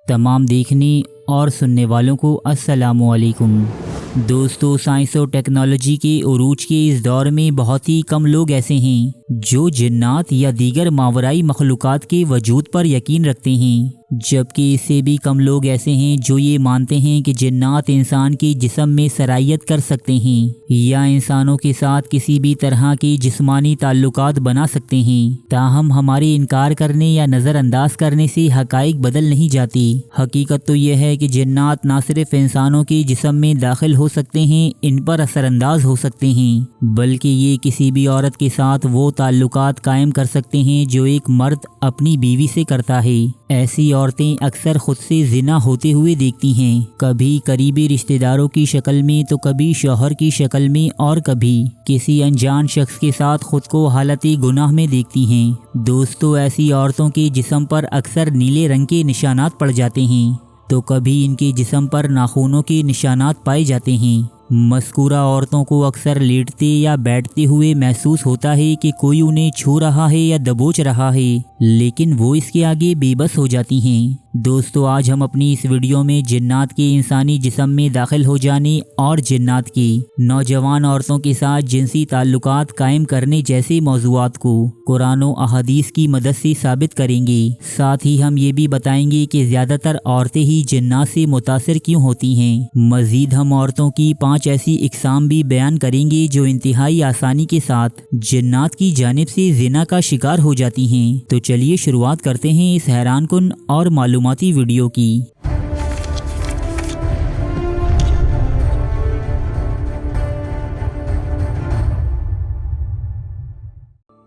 تمام دیکھنے اور سننے والوں کو السلام علیکم۔ دوستو، سائنس اور ٹیکنالوجی کے عروج کے اس دور میں بہت ہی کم لوگ ایسے ہیں جو جنات یا دیگر ماورائی مخلوقات کے وجود پر یقین رکھتے ہیں، جبکہ اس سے بھی کم لوگ ایسے ہیں جو یہ مانتے ہیں کہ جنات انسان کے جسم میں سرایت کر سکتے ہیں یا انسانوں کے ساتھ کسی بھی طرح کے جسمانی تعلقات بنا سکتے ہیں۔ تاہم ہمارے انکار کرنے یا نظر انداز کرنے سے حقائق بدل نہیں جاتی۔ حقیقت تو یہ ہے کہ جنات نہ صرف انسانوں کے جسم میں داخل ہو سکتے ہیں، ان پر اثر انداز ہو سکتے ہیں، بلکہ یہ کسی بھی عورت کے ساتھ وہ تعلقات قائم کر سکتے ہیں جو ایک مرد اپنی بیوی سے کرتا ہے۔ ایسی عورتیں اکثر خود سے زنا ہوتے ہوئے دیکھتی ہیں، کبھی قریبی رشتہ داروں کی شکل میں تو کبھی شوہر کی شکل میں اور کبھی کسی انجان شخص کے ساتھ خود کو حالت گناہ میں دیکھتی ہیں۔ دوستو، ایسی عورتوں کے جسم پر اکثر نیلے رنگ کے نشانات پڑ جاتے ہیں تو کبھی ان کے جسم پر ناخنوں کے نشانات پائے جاتے ہیں۔ مذکورہ عورتوں کو اکثر لیٹتے یا بیٹھتے ہوئے محسوس ہوتا ہے کہ کوئی انہیں چھو رہا ہے یا دبوچ رہا ہے، لیکن وہ اس کے آگے بے بس ہو جاتی ہیں۔ دوستو، آج ہم اپنی اس ویڈیو میں جنات کے انسانی جسم میں داخل ہو جانے اور جنات کی نوجوان عورتوں کے ساتھ جنسی تعلقات قائم کرنے جیسے موضوعات کو قرآن و احادیث کی مدد سے ثابت کریں گے۔ ساتھ ہی ہم یہ بھی بتائیں گے کہ زیادہ تر عورتیں ہی جنات سے متاثر کیوں ہوتی ہیں۔ مزید ہم عورتوں کی 5 ایسی اقسام بھی بیان کریں گے جو انتہائی آسانی کے ساتھ جنات کی جانب سے زنا کا شکار ہو جاتی ہیں۔ تو چلیے شروعات کرتے ہیں اس حیران کن اور معلوماتی ویڈیو کی۔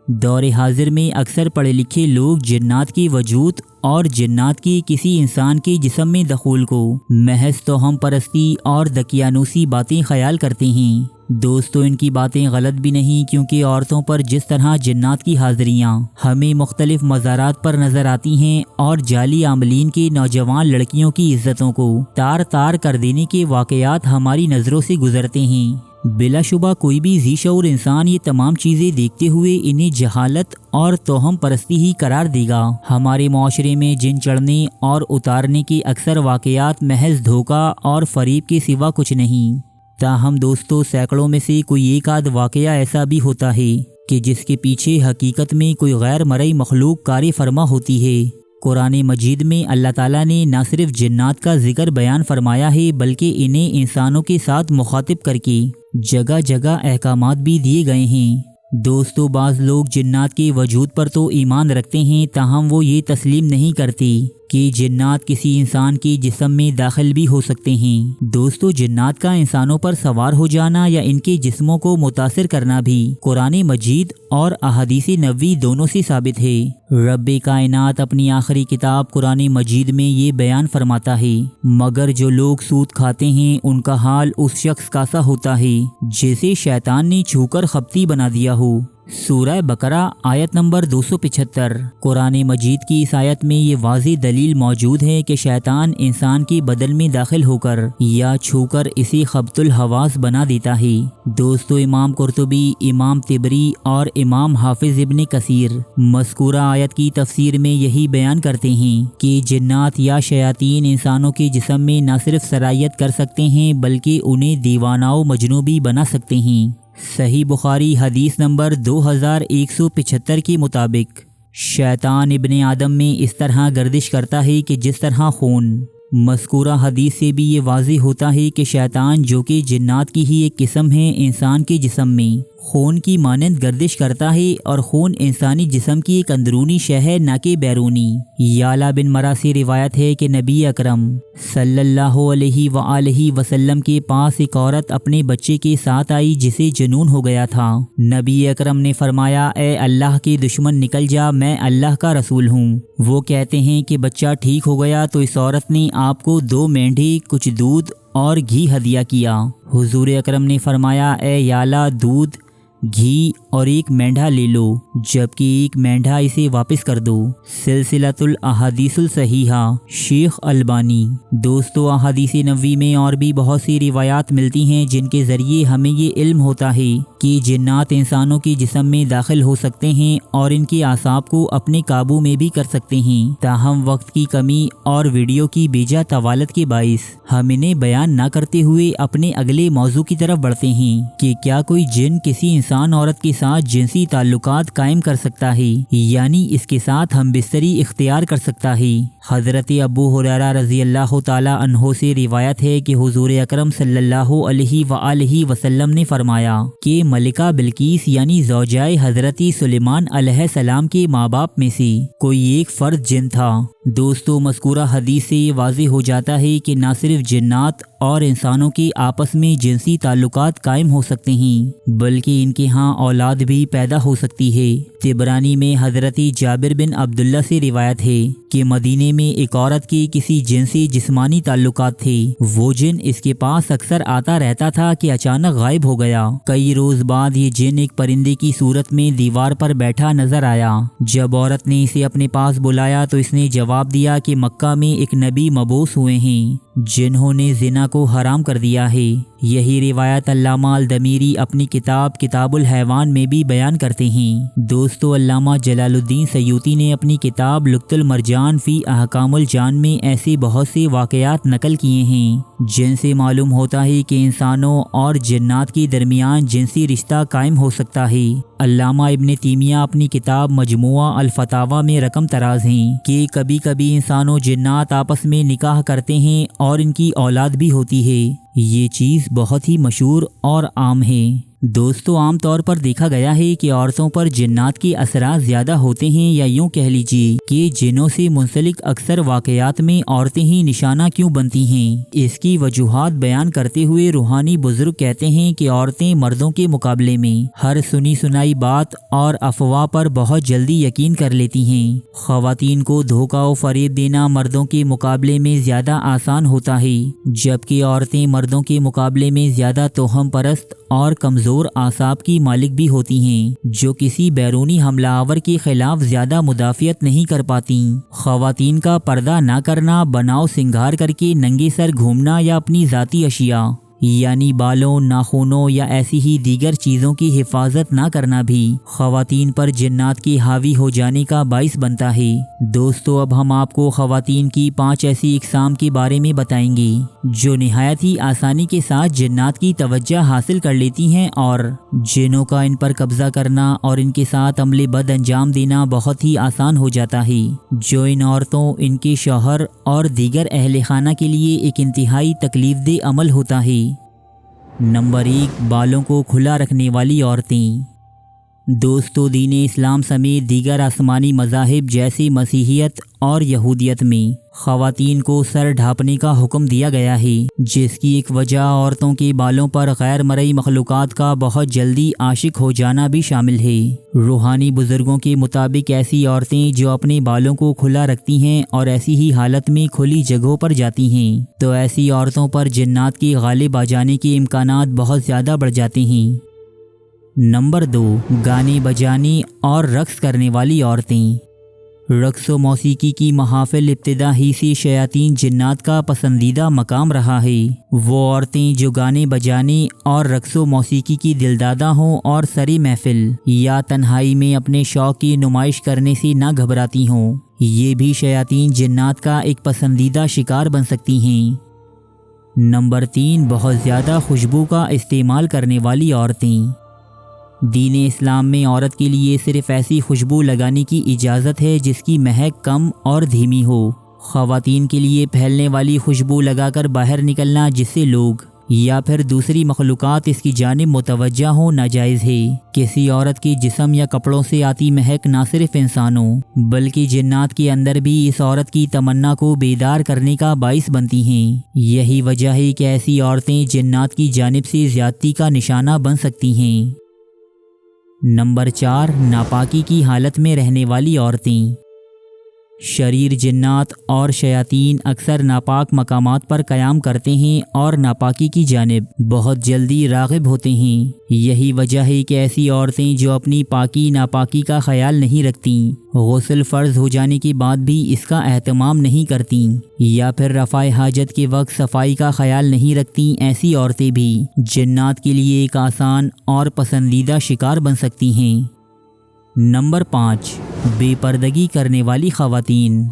دور حاضر میں اکثر پڑھے لکھے لوگ جنات کے وجود اور جنات کے کسی انسان کے جسم میں دخول کو محض توہم پرستی اور دقیانوسی باتیں خیال کرتے ہیں۔ دوستو، ان کی باتیں غلط بھی نہیں، کیونکہ عورتوں پر جس طرح جنات کی حاضریاں ہمیں مختلف مزارات پر نظر آتی ہیں اور جعلی عاملین کے نوجوان لڑکیوں کی عزتوں کو تار تار کر دینے کے واقعات ہماری نظروں سے گزرتے ہیں، بلا شبہ کوئی بھی ذی شعور انسان یہ تمام چیزیں دیکھتے ہوئے انہیں جہالت اور توہم پرستی ہی قرار دے گا۔ ہمارے معاشرے میں جن چڑھنے اور اتارنے کے اکثر واقعات محض دھوکہ اور فریب کے سوا کچھ نہیں۔ تاہم دوستو، سینکڑوں میں سے کوئی ایک آدھ واقعہ ایسا بھی ہوتا ہے کہ جس کے پیچھے حقیقت میں کوئی غیر مرئی مخلوق کار فرما ہوتی ہے۔ قرآن مجید میں اللہ تعالیٰ نے نہ صرف جنات کا ذکر بیان فرمایا ہے، بلکہ انہیں انسانوں کے ساتھ مخاطب کر کے جگہ جگہ احکامات بھی دیے گئے ہیں۔ دوستو، بعض لوگ جنات کے وجود پر تو ایمان رکھتے ہیں، تاہم وہ یہ تسلیم نہیں کرتے کہ جنات کسی انسان کے جسم میں داخل بھی ہو سکتے ہیں۔ دوستو، جنات کا انسانوں پر سوار ہو جانا یا ان کے جسموں کو متاثر کرنا بھی قرآن مجید اور احادیث نبوی دونوں سے ثابت ہے۔ رب کائنات اپنی آخری کتاب قرآن مجید میں یہ بیان فرماتا ہے، مگر جو لوگ سود کھاتے ہیں ان کا حال اس شخص کا سا ہوتا ہے جسے شیطان نے چھو کر خپتی بنا دیا ہو۔ سورہ بقرہ آیت نمبر 275۔ قرآن مجید کی اس آیت میں یہ واضح دلیل موجود ہے کہ شیطان انسان کے بدن میں داخل ہو کر یا چھو کر اسے خبط الحواس بنا دیتا ہے۔ دوستو، امام قرطبی، امام طبری اور امام حافظ ابن کثیر مذکورہ آیت کی تفسیر میں یہی بیان کرتے ہیں کہ جنات یا شیاطین انسانوں کے جسم میں نہ صرف سرایت کر سکتے ہیں بلکہ انہیں دیوانہ و مجنون بھی بنا سکتے ہیں۔ صحیح بخاری حدیث نمبر 2175 کے مطابق شیطان ابن آدم میں اس طرح گردش کرتا ہے کہ جس طرح خون۔ مذکورہ حدیث سے بھی یہ واضح ہوتا ہے کہ شیطان، جو کہ جنات کی ہی ایک قسم ہے، انسان کے جسم میں خون کی مانند گردش کرتا ہے، اور خون انسانی جسم کی ایک اندرونی شے ہے، نہ کہ بیرونی۔ یعلا بن مرہ سے روایت ہے کہ نبی اکرم صلی اللہ علیہ وآلہ وسلم کے پاس ایک عورت اپنے بچے کے ساتھ آئی جسے جنون ہو گیا تھا۔ نبی اکرم نے فرمایا، اے اللہ کے دشمن، نکل جا، میں اللہ کا رسول ہوں۔ وہ کہتے ہیں کہ بچہ ٹھیک ہو گیا تو اس عورت نے آپ کو 2 مینڈھے، کچھ دودھ اور گھی ہدیہ کیا۔ حضور اکرم نے فرمایا، اے یعلا، دودھ، گھی اور ایک مینڈھا لے لو جبکہ ایک مینڈھا اسے واپس کر دو۔ سلسلۃ الاحادیث الصحیحہ، شیخ البانی۔ دوستو، احادیث نبوی میں اور بھی بہت سی روایات ملتی ہیں جن کے ذریعے ہمیں یہ علم ہوتا ہے کہ جنات انسانوں کے جسم میں داخل ہو سکتے ہیں اور ان کے اعصاب کو اپنے قابو میں بھی کر سکتے ہیں۔ تاہم وقت کی کمی اور ویڈیو کی بیجا طوالت کے باعث ہم انہیں بیان نہ کرتے ہوئے اپنے اگلے موضوع کی طرف بڑھتے ہیں کہ کیا کوئی جن کسی انسان عورت کے ساتھ جنسی تعلقات قائم کر سکتا ہے، یعنی اس کے ساتھ ہم بستری اختیار کر سکتا ہے۔ حضرت ابو ہریرہ رضی اللہ تعالی عنہ سے روایت ہے کہ حضور اکرم صلی اللہ علیہ وآلہ وسلم نے فرمایا کہ ملکہ بلقیس یعنی زوجائے حضرت سلیمان علیہ السلام کے ماں باپ میں سے کوئی ایک فرد جن تھا۔ دوستو، مذکورہ حدیث سے یہ واضح ہو جاتا ہے کہ نہ صرف جنات اور انسانوں کے آپس میں جنسی تعلقات قائم ہو سکتے ہیں بلکہ ان کے ہاں اولاد بھی پیدا ہو سکتی ہے۔ طبرانی میں حضرت جابر بن عبداللہ سے روایت ہے کہ مدینے میں ایک عورت کے کسی جن سے جسمانی تعلقات تھے۔ وہ جن اس کے پاس اکثر آتا رہتا تھا کہ اچانک غائب ہو گیا۔ کئی روز بعد یہ جن ایک پرندے کی صورت میں دیوار پر بیٹھا نظر آیا۔ جب عورت نے اسے اپنے پاس بلایا تو اس نے جواب دیا کہ مکہ میں ایک نبی مبعوث ہوئے ہیں جنہوں نے زنا کو حرام کر دیا ہے۔ یہی روایت علامہ الدمیری اپنی کتاب الحیوان میں بھی بیان کرتے ہیں۔ دوستو، علامہ جلال الدین سیوطی نے اپنی کتاب لقط المرجان فی احکام الجان میں ایسے بہت سے واقعات نقل کیے ہیں جن سے معلوم ہوتا ہے کہ انسانوں اور جنات کے درمیان جنسی رشتہ قائم ہو سکتا ہے۔ علامہ ابن تیمیہ اپنی کتاب مجموعہ الفتاوی میں رقم تراز ہیں کہ کبھی کبھی انسان و جنات آپس میں نکاح کرتے ہیں اور ان کی اولاد بھی ہوتی ہے۔ یہ چیز بہت ہی مشہور اور عام ہے۔ دوستو، عام طور پر دیکھا گیا ہے کہ عورتوں پر جنات کے اثرات زیادہ ہوتے ہیں، یا یوں کہہ لیجیے کہ جنوں سے منسلک اکثر واقعات میں عورتیں ہی نشانہ کیوں بنتی ہیں۔ اس کی وجوہات بیان کرتے ہوئے روحانی بزرگ کہتے ہیں کہ عورتیں مردوں کے مقابلے میں ہر سنی سنائی بات اور افواہ پر بہت جلدی یقین کر لیتی ہیں۔ خواتین کو دھوکہ و فریب دینا مردوں کے مقابلے میں زیادہ آسان ہوتا ہے، جبکہ عورتیں مردوں کے مقابلے میں زیادہ توہم پرست اور کمزور اعصاب کی مالک بھی ہوتی ہیں، جو کسی بیرونی حملہ آور کے خلاف زیادہ مدافعت نہیں کر پاتی۔ خواتین کا پردہ نہ کرنا، بناؤ سنگھار کر کے ننگے سر گھومنا یا اپنی ذاتی اشیاء یعنی بالوں، ناخنوں یا ایسی ہی دیگر چیزوں کی حفاظت نہ کرنا بھی خواتین پر جنات کے حاوی ہو جانے کا باعث بنتا ہے۔ دوستو، اب ہم آپ کو خواتین کی 5 ایسی اقسام کے بارے میں بتائیں گے جو نہایت ہی آسانی کے ساتھ جنات کی توجہ حاصل کر لیتی ہیں، اور جنوں کا ان پر قبضہ کرنا اور ان کے ساتھ عمل بد انجام دینا بہت ہی آسان ہو جاتا ہے، جو ان عورتوں، ان کے شوہر اور دیگر اہل خانہ کے لیے ایک انتہائی تکلیف دہ عمل ہوتا ہے۔ نمبر 1، بالوں کو کھلا رکھنے والی عورتیں۔ دوستو، دین اسلام سمیت دیگر آسمانی مذاہب جیسے مسیحیت اور یہودیت میں خواتین کو سر ڈھانپنے کا حکم دیا گیا ہے، جس کی ایک وجہ عورتوں کے بالوں پر غیر مرئی مخلوقات کا بہت جلدی عاشق ہو جانا بھی شامل ہے۔ روحانی بزرگوں کے مطابق ایسی عورتیں جو اپنے بالوں کو کھلا رکھتی ہیں اور ایسی ہی حالت میں کھلی جگہوں پر جاتی ہیں تو ایسی عورتوں پر جنات کے غالب آ جانے کے امکانات بہت زیادہ بڑھ جاتے ہیں۔ نمبر 2، گانے بجانے اور رقص کرنے والی عورتیں۔ رقص و موسیقی کی محافل ابتدا ہی سے شیاطین جنات کا پسندیدہ مقام رہا ہے۔ وہ عورتیں جو گانے بجانے اور رقص و موسیقی کی دلدادہ ہوں اور سری محفل یا تنہائی میں اپنے شوق کی نمائش کرنے سے نہ گھبراتی ہوں، یہ بھی شیاطین جنات کا ایک پسندیدہ شکار بن سکتی ہیں۔ نمبر 3، بہت زیادہ خوشبو کا استعمال کرنے والی عورتیں۔ دین اسلام میں عورت کے لیے صرف ایسی خوشبو لگانے کی اجازت ہے جس کی مہک کم اور دھیمی ہو۔ خواتین کے لیے پھیلنے والی خوشبو لگا کر باہر نکلنا جس سے لوگ یا پھر دوسری مخلوقات اس کی جانب متوجہ ہوں ناجائز ہے۔ کسی عورت کے جسم یا کپڑوں سے آتی مہک نہ صرف انسانوں بلکہ جنات کے اندر بھی اس عورت کی تمنا کو بیدار کرنے کا باعث بنتی ہیں۔ یہی وجہ ہے کہ ایسی عورتیں جنات کی جانب سے زیادتی کا نشانہ بن سکتی ہیں۔ نمبر 4، ناپاکی کی حالت میں رہنے والی عورتیں۔ شریر جنات اور شیاطین اکثر ناپاک مقامات پر قیام کرتے ہیں اور ناپاکی کی جانب بہت جلدی راغب ہوتے ہیں۔ یہی وجہ ہے کہ ایسی عورتیں جو اپنی پاکی ناپاکی کا خیال نہیں رکھتیں، غسل فرض ہو جانے کے بعد بھی اس کا اہتمام نہیں کرتیں، یا پھر رفع حاجت کے وقت صفائی کا خیال نہیں رکھتیں، ایسی عورتیں بھی جنات کے لیے ایک آسان اور پسندیدہ شکار بن سکتی ہیں۔ نمبر 5، بے پردگی کرنے والی خواتین۔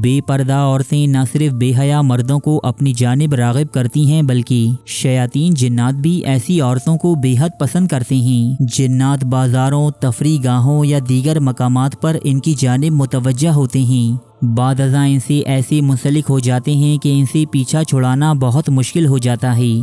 بے پردہ عورتیں نہ صرف بے حیا مردوں کو اپنی جانب راغب کرتی ہیں بلکہ شیاطین جنات بھی ایسی عورتوں کو بے حد پسند کرتے ہیں۔ جنات بازاروں، تفریح گاہوں یا دیگر مقامات پر ان کی جانب متوجہ ہوتے ہیں۔ بعد ازاں ان سے ایسے منسلک ہو جاتے ہیں کہ ان سے پیچھا چھڑانا بہت مشکل ہو جاتا ہے۔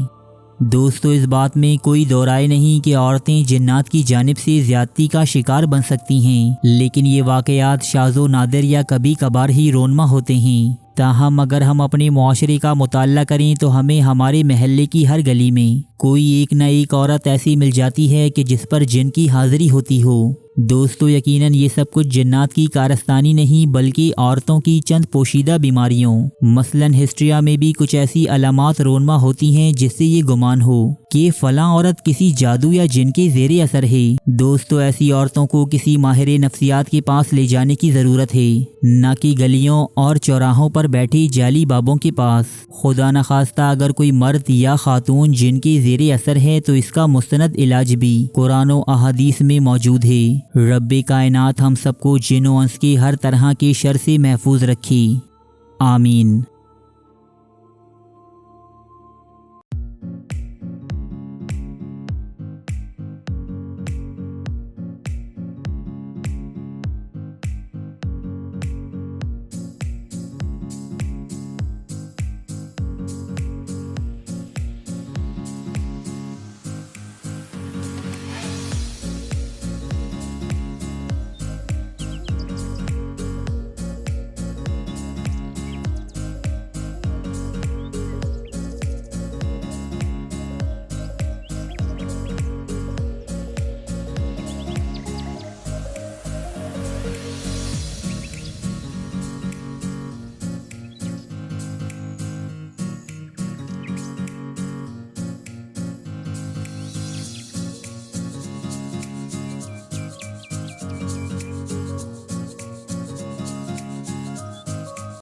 دوستو، اس بات میں کوئی دو رائے نہیں کہ عورتیں جنات کی جانب سے زیادتی کا شکار بن سکتی ہیں، لیکن یہ واقعات شاذ و نادر یا کبھی کبھار ہی رونما ہوتے ہیں۔ تاہم اگر ہم اپنے معاشرے کا مطالعہ کریں تو ہمیں ہمارے محلے کی ہر گلی میں کوئی ایک نہ ایک عورت ایسی مل جاتی ہے کہ جس پر جن کی حاضری ہوتی ہو۔ دوستو، یقیناً یہ سب کچھ جنات کی کارستانی نہیں بلکہ عورتوں کی چند پوشیدہ بیماریوں مثلاً ہسٹریا میں بھی کچھ ایسی علامات رونما ہوتی ہیں جس سے یہ گمان ہو کہ فلاں عورت کسی جادو یا جن کے زیر اثر ہے۔ دوستو، ایسی عورتوں کو کسی ماہر نفسیات کے پاس لے جانے کی ضرورت ہے، نہ کہ گلیوں اور چوراہوں پر بیٹھی جعلی بابوں کے پاس۔ خدا نخواستہ اگر کوئی مرد یا خاتون جن کے زیر اثر ہے تو اس کا مستند علاج بھی قرآن و احادیث میں موجود ہے۔ رب کائنات ہم سب کو جن و انس کے ہر طرح کے شر سے محفوظ رکھے، آمین۔